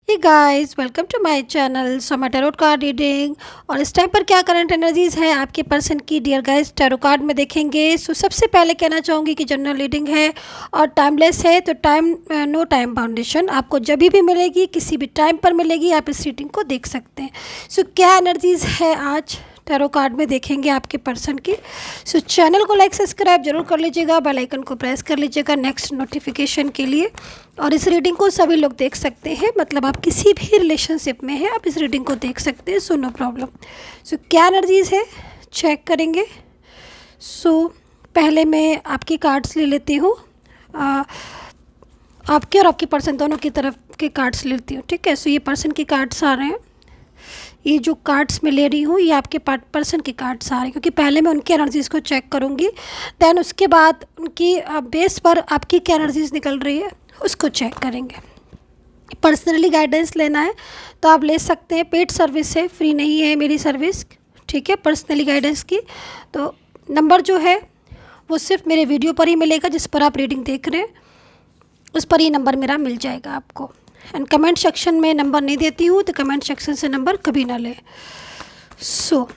Hey guys, welcome to my channel. So मैं tarot card reading और इस time पर क्या करंट एनर्जीज है आपके पर्सन की डियर गाइस टैरो कार्ड में देखेंगे। सो सबसे पहले कहना चाहूँगी कि जनरल रीडिंग है और टाइमलेस है, तो नो टाइम बाउंडेशन आपको जब भी मिलेगी, किसी भी टाइम पर मिलेगी, आप इस रीडिंग को देख सकते हैं। सो क्या एनर्जीज है आज टैरो कार्ड में देखेंगे आपके पर्सन की। सो चैनल को लाइक सब्सक्राइब जरूर कर लीजिएगा, बेल आइकन को प्रेस कर लीजिएगा नेक्स्ट नोटिफिकेशन के लिए। और इस रीडिंग को सभी लोग देख सकते हैं, मतलब आप किसी भी रिलेशनशिप में हैं आप इस रीडिंग को देख सकते हैं। So no problem. सो क्या एनर्जीज है चेक करेंगे। सो पहले मैं आपकी कार्ड्स ले लेती हूँ, आपके और आपके पर्सन दोनों की तरफ के कार्ड्स ले लेती हूँ, ठीक है। सो ये पर्सन की कार्ड्स आ रहे हैं, ये जो कार्ड्स मैं ले रही हूँ ये आपके पर्सन की कार्ड्स आ रहे हैं, क्योंकि पहले मैं उनकी एनर्जीज़ को चेक करूँगी, दैन उसके बाद उनकी बेस पर आपकी क्या एनर्जीज़ निकल रही है उसको चेक करेंगे। पर्सनली गाइडेंस लेना है तो आप ले सकते हैं, पेड सर्विस है, फ्री नहीं है मेरी सर्विस, ठीक है। पर्सनली गाइडेंस की तो नंबर जो है वो सिर्फ मेरे वीडियो पर ही मिलेगा, जिस पर आप रीडिंग देख रहे हैं उस पर ही नंबर मेरा मिल जाएगा आपको। एंड कमेंट सेक्शन में नंबर नहीं देती हूँ, तो कमेंट सेक्शन से नंबर कभी ना लें। सो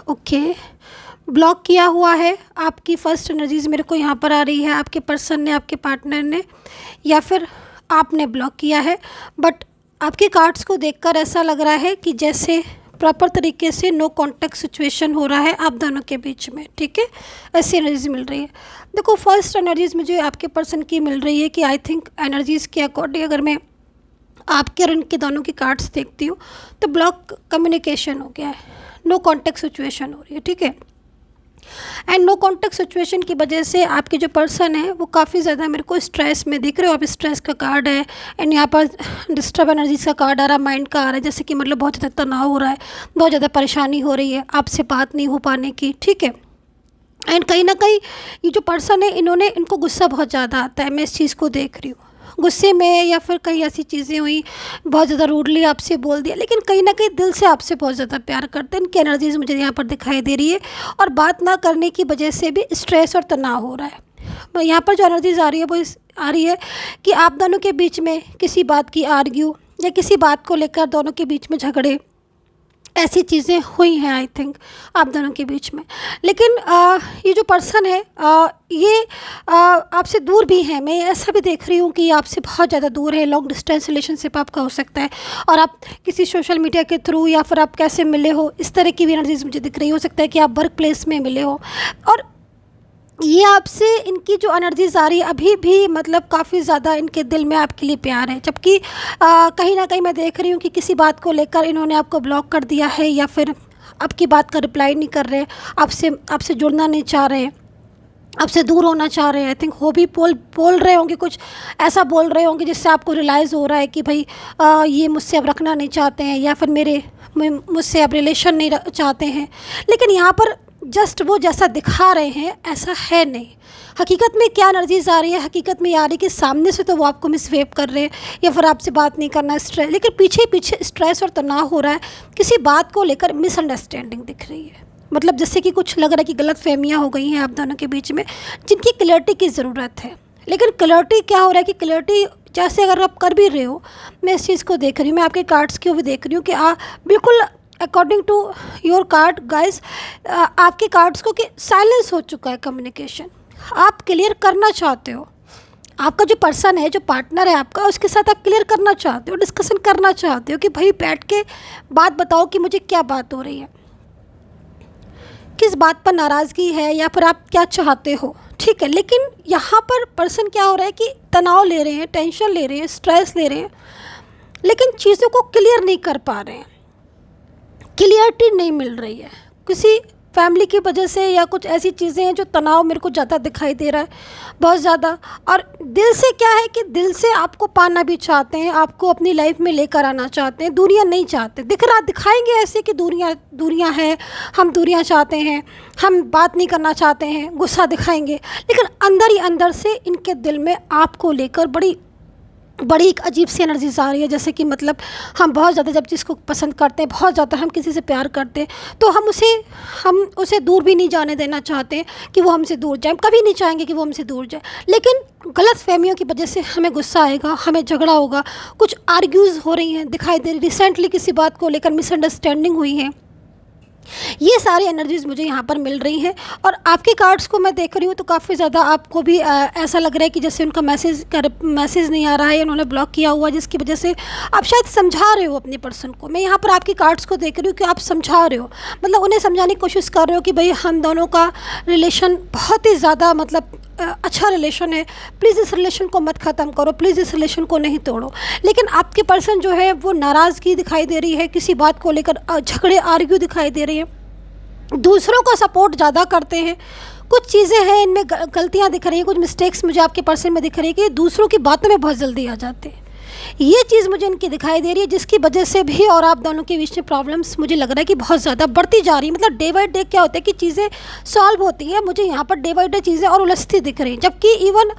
ओके, ब्लॉक किया हुआ है आपकी फर्स्ट एनर्जीज मेरे को यहाँ पर आ रही है, आपके पर्सन ने, आपके पार्टनर ने, या फिर आपने ब्लॉक किया है। बट आपके कार्ड्स को देखकर ऐसा लग रहा है कि जैसे प्रॉपर तरीके से नो कॉन्टैक्ट सिचुएशन हो रहा है आप दोनों के बीच में, ठीक है। ऐसी एनर्जीज मिल रही है। देखो फर्स्ट एनर्जीज मुझे आपके पर्सन की मिल रही है कि आई थिंक एनर्जीज़ के अकॉर्डिंग अगर मैं आपके और इनके दोनों की कार्ड्स देखती हूँ तो ब्लॉक कम्युनिकेशन हो गया है, नो कॉन्टैक्ट सिचुएशन हो रही है, ठीक है। एंड नो कॉन्टैक्ट सिचुएशन की वजह से आपके जो पर्सन है वो काफ़ी ज़्यादा मेरे को स्ट्रेस में दिख रहे हो। आप स्ट्रेस का कार्ड है एंड यहाँ पर डिस्टर्ब एनर्जीज का कार्ड आ रहा है, माइंड का आ रहा है, जैसे कि मतलब बहुत ज़्यादा तनाव हो रहा है, बहुत ज़्यादा परेशानी हो रही है, आपसे बात नहीं हो पाने की, ठीक है। एंड कहीं ना कहीं ये जो पर्सन है इनको गुस्सा बहुत ज़्यादा आता है, मैं इस चीज़ को देख रही हूँ। गुस्से में या फिर कहीं ऐसी चीज़ें हुई, बहुत ज़्यादा रूडली आपसे बोल दिया, लेकिन कहीं ना कहीं दिल से आपसे बहुत ज़्यादा प्यार करते हैं। इनकी एनर्जीज मुझे यहाँ पर दिखाई दे रही है और बात ना करने की वजह से भी स्ट्रेस और तनाव हो रहा है। यहाँ पर जो एनर्जीज आ रही है वो आ रही है कि आप दोनों के बीच में किसी बात की आर्ग्यू या किसी बात को लेकर दोनों के बीच में झगड़े, ऐसी चीज़ें हुई हैं आई थिंक आप दोनों के बीच में। लेकिन ये जो पर्सन है ये आपसे दूर भी है, मैं ऐसा भी देख रही हूँ कि ये आपसे बहुत ज़्यादा दूर है। लॉन्ग डिस्टेंस रिलेशनशिप आपका हो सकता है और आप किसी सोशल मीडिया के थ्रू या फिर आप कैसे मिले हो, इस तरह की भी एनर्जीज मुझे दिख रही हो सकता है कि आप वर्क प्लेस में मिले हो। और ये आपसे इनकी जो एनर्जीज आ रही है अभी भी मतलब काफ़ी ज़्यादा इनके दिल में आपके लिए प्यार है, जबकि कहीं ना कहीं मैं देख रही हूँ कि किसी बात को लेकर इन्होंने आपको ब्लॉक कर दिया है या फिर आपकी बात का रिप्लाई नहीं कर रहे, आपसे जुड़ना नहीं चाह रहे, आपसे दूर होना चाह रहे हैं। आई थिंक हो भी बोल रहे होंगे, कुछ ऐसा बोल रहे होंगे जिससे आपको रियलाइज़ हो रहा है कि भाई ये मुझसे अब रखना नहीं चाहते हैं या फिर मुझसे अब रिलेशन नहीं चाहते हैं। लेकिन यहाँ पर जस्ट वो जैसा दिखा रहे हैं ऐसा है नहीं। हकीकत में क्या एनर्जीज आ रही है, हकीकत में ये आ रही है कि सामने से तो वो आपको मिसवेव कर रहे हैं या फिर आपसे बात नहीं करना स्ट्रेस, लेकिन पीछे पीछे स्ट्रेस और तनाव हो रहा है, किसी बात को लेकर मिसअंडरस्टैंडिंग दिख रही है। मतलब जैसे कि कुछ लग रहा है कि गलत फहमियाँ हो गई हैं आप दोनों के बीच में, जिनकी क्लैरिटी की ज़रूरत है। लेकिन क्लैरिटी क्या हो रहा है कि क्लैरिटी जैसे अगर आप कर भी रहे हो, मैं इस चीज़ को देख रही हूँ, मैं आपके कार्ड्स को भी देख रही हूँ कि बिल्कुल according to your card guys, आपके कार्ड्स को कि साइलेंस हो चुका है कम्युनिकेशन। आप क्लियर करना चाहते हो, आपका जो पर्सन है, जो पार्टनर है आपका, उसके साथ आप क्लियर करना चाहते हो, डिस्कशन करना चाहते हो कि भाई बैठ के बात बताओ कि मुझे क्या बात हो रही है, किस बात पर नाराज़गी है या फिर आप क्या चाहते हो, ठीक है। लेकिन यहाँ पर पर्सन क्या हो रहा है कि तनाव ले रहे हैं, टेंशन ले रहे हैं, स्ट्रेस ले रहे हैं, लेकिन चीज़ों को क्लियर नहीं कर पा रहे हैं, क्लियरिटी नहीं मिल रही है किसी फैमिली की वजह से या कुछ ऐसी चीज़ें हैं जो तनाव मेरे को ज़्यादा दिखाई दे रहा है, बहुत ज़्यादा। और दिल से क्या है कि दिल से आपको पाना भी चाहते हैं, आपको अपनी लाइफ में लेकर आना चाहते हैं, दूरियां नहीं चाहते। दिखाएंगे ऐसे कि दूरियां हैं, हम दूरियां चाहते हैं, हम बात नहीं करना चाहते हैं, गुस्सा दिखाएंगे, लेकिन अंदर ही अंदर से इनके दिल में आपको लेकर बड़ी बड़ी एक अजीब सी एनर्जीज आ रही है, जैसे कि मतलब हम बहुत ज़्यादा जब जिसको पसंद करते हैं, बहुत ज़्यादा हम किसी से प्यार करते हैं, तो हम उसे दूर भी नहीं जाने देना चाहते कि वो हमसे दूर जाए, कभी नहीं चाहेंगे कि वो हमसे दूर जाए। लेकिन गलत फहमियों की वजह से हमें गुस्सा आएगा, हमें झगड़ा होगा, कुछ आर्ग्यूज़ हो रही हैं दिखाई दे रही, रिसेंटली किसी बात को लेकर मिसअंडरस्टैंडिंग हुई है। ये सारी एनर्जीज़ मुझे यहाँ पर मिल रही हैं। और आपके कार्ड्स को मैं देख रही हूँ तो काफ़ी ज़्यादा आपको भी ऐसा लग रहा है कि जैसे उनका मैसेज नहीं आ रहा है, उन्होंने ब्लॉक किया हुआ, जिसकी वजह से आप शायद समझा रहे हो अपने पर्सन को। मैं यहाँ पर आपके कार्ड्स को देख रही हूँ कि आप समझा रहे हो, मतलब उन्हें समझाने की कोशिश कर रहे हो कि भाई हम दोनों का रिलेशन बहुत ही ज़्यादा मतलब अच्छा रिलेशन है, प्लीज़ इस रिलेशन को मत ख़त्म करो, प्लीज़ इस रिलेशन को नहीं तोड़ो। लेकिन आपके पर्सन जो है वो नाराज़गी दिखाई दे रही है, किसी बात को लेकर झगड़े आर्ग्यू दिखाई दे रही हैं, दूसरों को सपोर्ट ज़्यादा करते हैं। कुछ चीज़ें हैं इनमें गलतियाँ दिख रही हैं, कुछ मिस्टेक्स मुझे आपके पर्सन में दिख रही है कि दूसरों की बातों में बहुत जल्दी आ जाते हैं। ये चीज़ मुझे इनकी दिखाई दे रही है, जिसकी वजह से भी और आप दोनों के बीच में प्रॉब्लम्स मुझे लग रहा है कि बहुत ज़्यादा बढ़ती जा रही है। मतलब डे बाई डे क्या होता है कि चीज़ें सॉल्व होती हैं, मुझे यहाँ पर डे बाई डे चीज़ें और उलझती दिख रही हैं, जबकि इवन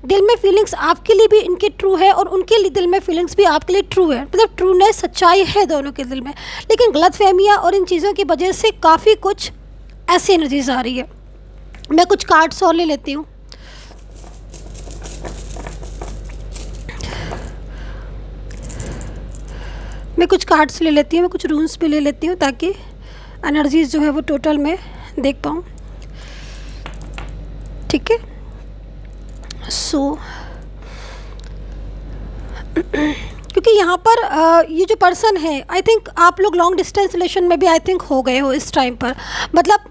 दिल में फीलिंग्स आपके लिए भी इनके ट्रू है और उनके लिए दिल में फीलिंग्स भी आपके लिए ट्रू है। मतलब ट्रूनेस, सच्चाई है दोनों के दिल में, लेकिन गलतफहमियाँ और इन चीज़ों की वजह से काफ़ी कुछ ऐसी एनर्जीज आ रही है। मैं कुछ कार्ड्स और ले लेती हूँ। मैं कुछ कार्ड्स ले लेती हूँ, मैं कुछ रून्स भी ले लेती हूँ ताकि एनर्जीज जो है वो टोटल मैं देख पाऊँ। ठीक है, सो क्योंकि यहाँ पर ये जो पर्सन है, आई थिंक आप लोग लॉन्ग डिस्टेंस रिलेशन में भी आई थिंक हो गए हो इस टाइम पर। मतलब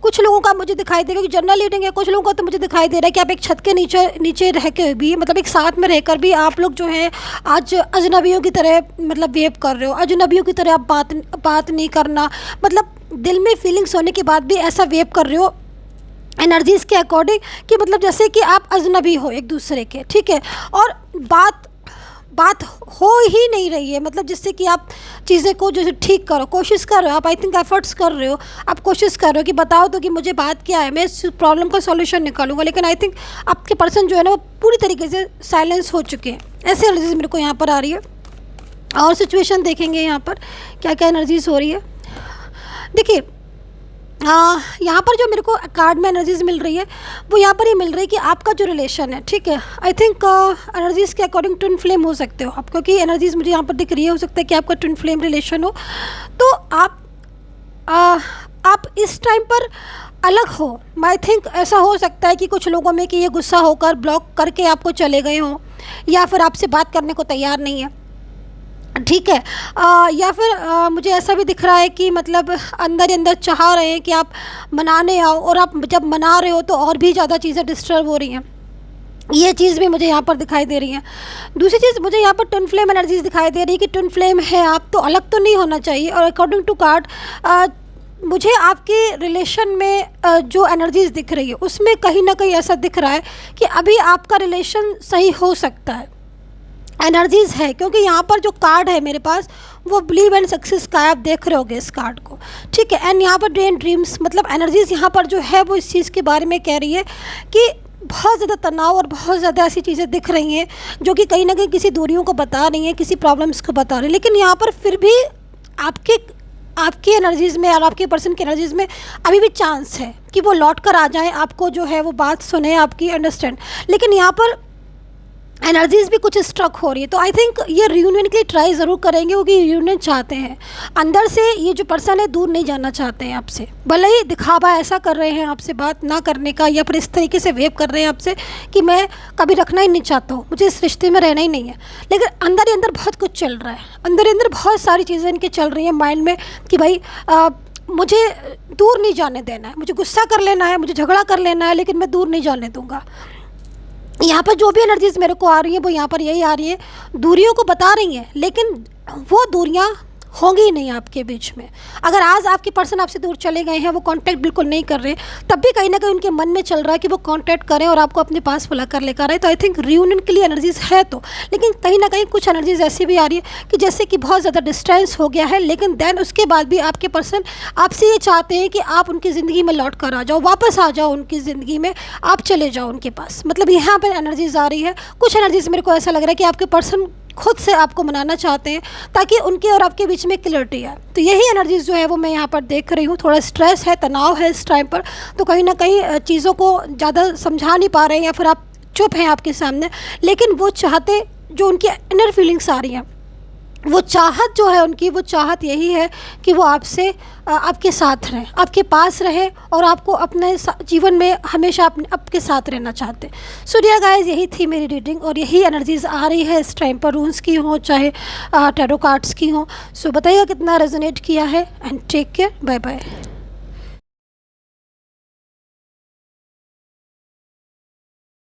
कुछ लोगों का मुझे दिखाई दे रहा है कि जनरल रीडिंग है, कुछ लोगों को तो मुझे दिखाई दे रहा है कि आप एक छत के नीचे रह के भी, मतलब एक साथ में रहकर भी आप लोग जो है आज अजनबियों की तरह मतलब वेव कर रहे हो। अजनबियों की तरह आप बात नहीं करना, मतलब दिल में फीलिंग्स होने के बाद भी ऐसा वेव कर रहे हो एनर्जीज़ के अकॉर्डिंग कि मतलब जैसे कि आप अजनबी हो एक दूसरे के। ठीक है, और बात हो ही नहीं रही है, मतलब जिससे कि आप चीज़ें को जो ठीक करो, कोशिश कर रहे हो आप, आई थिंक एफर्ट्स कर रहे हो, आप कोशिश कर रहे हो कि बताओ तो कि मुझे बात क्या है, मैं इस प्रॉब्लम का सॉल्यूशन निकालूंगा। लेकिन आई थिंक आपके पर्सन जो है ना वो पूरी तरीके से साइलेंस हो चुके हैं। ऐसे एनर्जीज मेरे को यहाँ पर आ रही है। और सिचुएशन देखेंगे यहाँ पर क्या क्या एनर्जीज हो रही है। देखिए यहाँ पर जो मेरे को कार्ड में एनर्जीज मिल रही है वो यहाँ पर ये मिल रही है कि आपका जो रिलेशन है, ठीक है, आई थिंक एनर्जीज़ के अकॉर्डिंग ट्विन फ्लेम हो सकते हो आप, क्योंकि एनर्जीज़ मुझे यहाँ पर दिख रही है। हो सकता है कि आपका ट्विन फ्लेम रिलेशन हो, तो आप इस टाइम पर अलग हो। आई थिंक ऐसा हो सकता है कि कुछ लोगों में कि ये गुस्सा होकर ब्लॉक करके आपको चले गए हों, या फिर आपसे बात करने को तैयार नहीं है। ठीक है, या फिर मुझे ऐसा भी दिख रहा है कि मतलब अंदर ही अंदर चाह रहे हैं कि आप मनाने आओ, और आप जब मना रहे हो तो और भी ज़्यादा चीज़ें डिस्टर्ब हो रही हैं। ये चीज़ भी मुझे यहाँ पर दिखाई दे रही है। दूसरी चीज़ मुझे यहाँ पर ट्विन फ्लेम एनर्जीज दिखाई दे रही है कि ट्विन फ्लेम है आप तो अलग तो नहीं होना चाहिए। और अकॉर्डिंग टू कार्ड मुझे आपके रिलेशन में जो एनर्जीज दिख रही है उसमें कहीं ना कहीं ऐसा दिख रहा है कि अभी आपका रिलेशन सही हो सकता है, एनर्जीज़ है। क्योंकि यहाँ पर जो कार्ड है मेरे पास वो बिलीव एंड सक्सेस का है, आप देख रहे होगे इस कार्ड को। ठीक है, एंड यहाँ पर ड्रीम ड्रीम्स, मतलब एनर्जीज़ यहाँ पर जो है वो इस चीज़ के बारे में कह रही है कि बहुत ज़्यादा तनाव और बहुत ज़्यादा ऐसी चीज़ें दिख रही हैं जो कि कहीं ना कहीं किसी दूरियों को बता रही हैं, किसी प्रॉब्लम्स को बता रही हैं। लेकिन यहाँ पर फिर भी आपकी एनर्जीज़ में और आपके पर्सन की एनर्जीज़ में अभी भी चांस है कि वो लौट कर आ जाएँ, आपको जो है वो बात सुने, आपकी अंडरस्टैंड। लेकिन यहाँ पर एनर्जीज़ भी कुछ स्ट्रक हो रही है, तो आई थिंक ये रियूनियन के लिए ट्राई ज़रूर करेंगे, क्योंकि रियूनियन चाहते हैं अंदर से। ये जो पर्सन है दूर नहीं जाना चाहते हैं आपसे, भले ही दिखावा ऐसा कर रहे हैं आपसे बात ना करने का, या फिर इस तरीके से वेव कर रहे हैं आपसे कि मैं कभी रखना ही नहीं चाहता हूँ, मुझे इस रिश्ते में रहना ही नहीं है। लेकिन अंदर ही अंदर बहुत कुछ चल रहा है, अंदर ही अंदर बहुत सारी चीज़ें इनके चल रही हैं माइंड में कि भाई मुझे दूर नहीं जाने देना है, मुझे गुस्सा कर लेना है, मुझे झगड़ा कर लेना है, लेकिन मैं दूर नहीं जाने दूँगा। यहाँ पर जो भी एनर्जीज़ मेरे को आ रही हैं वो यहाँ पर यही आ रही है, दूरियों को बता रही हैं, लेकिन वो दूरियाँ होंगे ही नहीं आपके बीच में। अगर आज आपके पर्सन आपसे दूर चले गए हैं, वो कांटेक्ट बिल्कुल नहीं कर रहे, तब भी कहीं ना कहीं उनके मन में चल रहा है कि वो कांटेक्ट करें और आपको अपने पास बुला कर लेकर आए। तो आई थिंक रियूनियन के लिए एनर्जीज़ है तो, लेकिन कहीं ना कहीं कुछ एनर्जीज ऐसी भी आ रही है कि जैसे कि बहुत ज़्यादा डिस्टेंस हो गया है, लेकिन देन उसके बाद भी आपके पर्सन आपसे ये चाहते हैं कि आप उनकी ज़िंदगी में लौट कर आ जाओ, वापस आ जाओ उनकी ज़िंदगी में, आप चले जाओ उनके पास। मतलब यहाँ पर एनर्जीज आ रही है। कुछ एनर्जीज मेरे को ऐसा लग रहा है कि आपके पर्सन खुद से आपको मनाना चाहते हैं ताकि उनके और आपके बीच में क्लियरिटी आए। तो यही एनर्जीज जो है वो मैं यहाँ पर देख रही हूँ। थोड़ा स्ट्रेस है, तनाव है इस टाइम पर, तो कहीं ना कहीं चीज़ों को ज़्यादा समझा नहीं पा रहे हैं या फिर आप चुप हैं आपके सामने, लेकिन वो चाहते, जो उनकी इनर फीलिंग्स आ रही हैं, वो चाहत जो है उनकी, वो चाहत यही है कि वो आपसे आपके साथ रहें, आपके पास रहे और आपको अपने जीवन में हमेशा आपके साथ रहना चाहते हैं। सो डियर गाइस, यही थी मेरी रीडिंग और यही एनर्जीज़ आ रही है इस टाइम पर, रून्स की हो चाहे टैरो कार्ड्स की हो। सो बताइएगा कितना रेजोनेट किया है, and take care, bye bye.